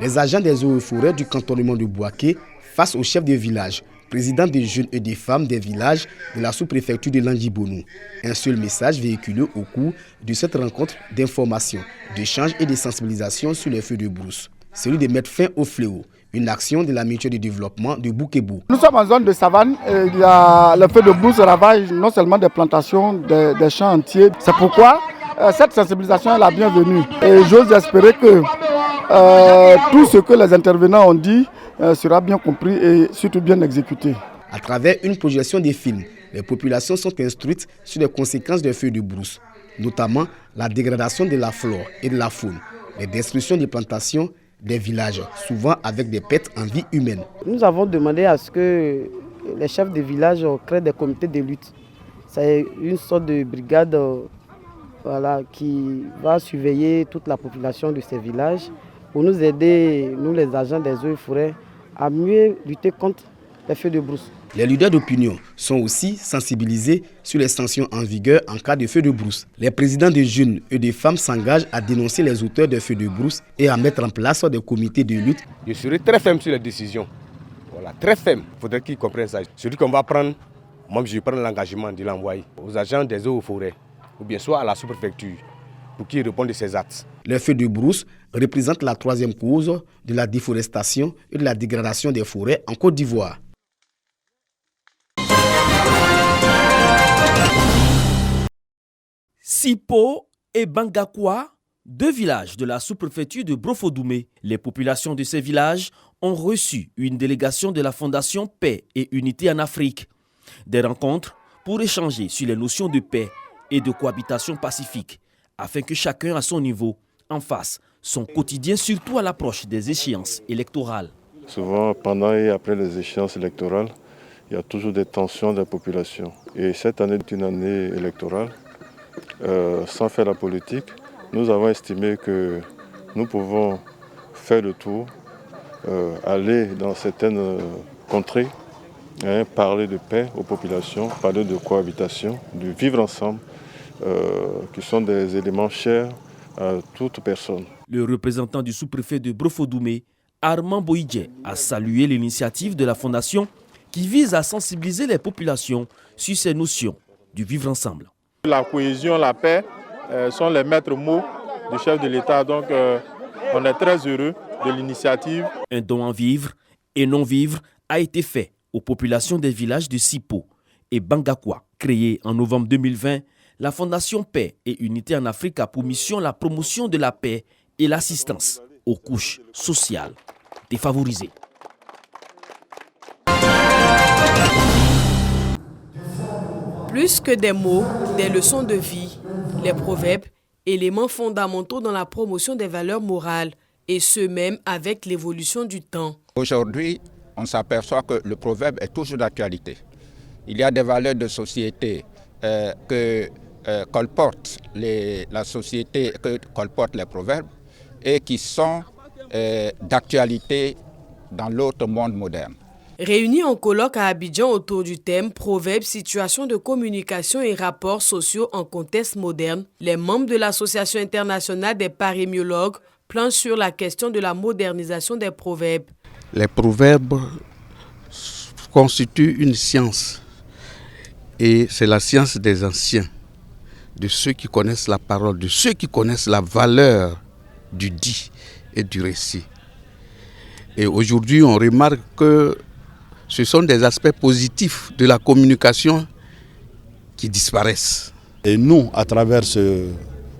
Les agents des eaux et forêts du cantonnement de Bouaké face au chef de village, président des jeunes et des femmes des villages de la sous-préfecture de Landibonou. Un seul message véhiculé au cours de cette rencontre d'information, d'échange et de sensibilisation sur les feux de brousse. Celui de mettre fin au fléau, une action de la mutuelle de développement de Boukébou. Nous sommes en zone de savane et il y a le feu de brousse ravage non seulement des plantations, des champs entiers. C'est pourquoi cette sensibilisation est la bienvenue. Et j'ose espérer que tout ce que les intervenants ont dit sera bien compris et surtout bien exécuté. À travers une projection des films, les populations sont instruites sur les conséquences des feux de brousse, notamment la dégradation de la flore et de la faune, les destructions des plantations, des villages, souvent avec des pertes en vie humaine. Nous avons demandé à ce que les chefs de village créent des comités de lutte. C'est une sorte de brigade qui va surveiller toute la population de ces villages pour nous aider, nous les agents des eaux et forêts, à mieux lutter contre les feux de brousse. Les leaders d'opinion sont aussi sensibilisés sur les sanctions en vigueur en cas de feux de brousse. Les présidents de jeunes et de femmes s'engagent à dénoncer les auteurs des feux de brousse et à mettre en place des comités de lutte. Je serai très ferme sur les décisions. Voilà, très ferme. Il faudrait qu'ils comprennent ça. Celui qu'on va prendre, moi je prends l'engagement de l'envoyer aux agents des eaux et forêts, ou bien soit à la sous-préfecture, pour qu'ils répondent de ces actes. Les feux de brousse représentent la troisième cause de la déforestation et de la dégradation des forêts en Côte d'Ivoire. Sipo et Bangakwa, deux villages de la sous-préfecture de Brofodoumé. Les populations de ces villages ont reçu une délégation de la Fondation Paix et Unité en Afrique. Des rencontres pour échanger sur les notions de paix et de cohabitation pacifique, afin que chacun à son niveau en fasse son quotidien, surtout à l'approche des échéances électorales. Souvent, pendant et après les échéances électorales, il y a toujours des tensions dans la population. Et cette année est une année électorale. Sans faire la politique, nous avons estimé que nous pouvons faire le tour, aller dans certaines contrées, parler de paix aux populations, parler de cohabitation, de vivre ensemble, qui sont des éléments chers à toute personne. Le représentant du sous-préfet de Brofodoumé, Armand Boïdje, a salué l'initiative de la Fondation qui vise à sensibiliser les populations sur ces notions du vivre ensemble. La cohésion, la paix sont les maîtres mots du chef de l'État. Donc on est très heureux de l'initiative. Un don en vivre et non vivre a été fait aux populations des villages de Sipo et Bangakwa. Créée en novembre 2020, la Fondation Paix et Unité en Afrique a pour mission la promotion de la paix et l'assistance aux couches sociales défavorisées. Plus que des mots, des leçons de vie, les proverbes, éléments fondamentaux dans la promotion des valeurs morales, et ce même avec l'évolution du temps. Aujourd'hui, on s'aperçoit que le proverbe est toujours d'actualité. Il y a des valeurs de société que colportent la société, que colportent les proverbes, et qui sont d'actualité dans l'autre monde moderne. Réunis en colloque à Abidjan autour du thème « Proverbes, situation de communication et rapports sociaux en contexte moderne », les membres de l'Association internationale des parémiologues planchent sur la question de la modernisation des proverbes. Les proverbes constituent une science et c'est la science des anciens, de ceux qui connaissent la parole, de ceux qui connaissent la valeur du dit et du récit. Et aujourd'hui, on remarque que ce sont des aspects positifs de la communication qui disparaissent. Et nous, à travers ce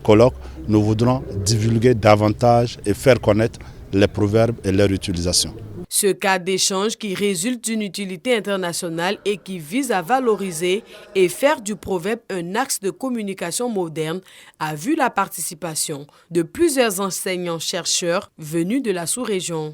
colloque, nous voudrons divulguer davantage et faire connaître les proverbes et leur utilisation. Ce cadre d'échange qui résulte d'une utilité internationale et qui vise à valoriser et faire du proverbe un axe de communication moderne a vu la participation de plusieurs enseignants-chercheurs venus de la sous-région.